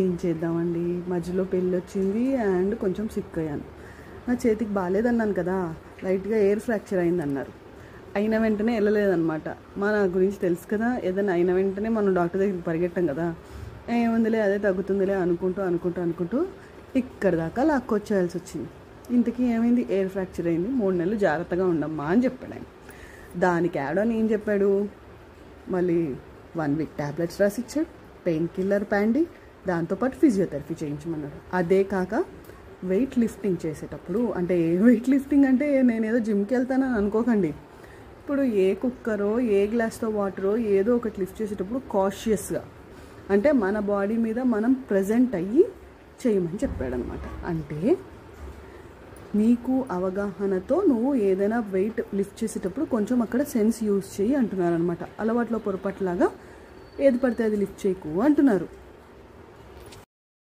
ఏం చేద్దామండి, మధ్యలో పెళ్ళి వచ్చింది అండ్ కొంచెం సిక్ అయ్యాను. నా చేతికి బాగాలేదన్నాను కదా, లైట్గా ఎయిర్ ఫ్రాక్చర్ అయిందన్నారు. అయిన వెంటనే వెళ్ళలేదన్నమాట. మన గురించి తెలుసు కదా, ఏదైనా అయిన వెంటనే మనం డాక్టర్ దగ్గరికి పరిగెట్టాం కదా. ఏముందిలే అదే తగ్గుతుందిలే అనుకుంటూ ఇక్కడ దాకా లాక్కొచ్చేయాల్సి వచ్చింది. ఇంతకీ ఏమైంది? ఎయిర్ ఫ్రాక్చర్ అయింది, 3 నెలలు జాగ్రత్తగా ఉండమ్మా అని చెప్పాడు ఆయన. దానికి యాడ్ అని ఏం చెప్పాడు, మళ్ళీ 1 వీక్ ట్యాబ్లెట్స్ రాసిచ్చాడు, పెయిన్ కిల్లర్ ప్యాండీ, దాంతోపాటు ఫిజియోథెరపీ చేయించమన్నాడు. అదే కాక వెయిట్ లిఫ్టింగ్ చేసేటప్పుడు, అంటే వెయిట్ లిఫ్టింగ్ అంటే నేనేదో జిమ్కి వెళ్తానని అనుకోకండి. ఇప్పుడు ఏ కుక్కరో ఏ గ్లాస్తో వాటరో ఏదో ఒకటి లిఫ్ట్ చేసేటప్పుడు కాషియస్గా, అంటే మన బాడీ మీద మనం ప్రజెంట్ అయ్యి చేయమని చెప్పాడనమాట. అంటే నీకు అవగాహనతో నువ్వు ఏదైనా వెయిట్ లిఫ్ట్ చేసేటప్పుడు కొంచెం అక్కడ సెన్స్ యూజ్ చేయి అంటున్నారు అనమాట. అలవాట్లో పొరపాటులాగా ఏది పడితే అది లిఫ్ట్ చేయకు అంటున్నారు.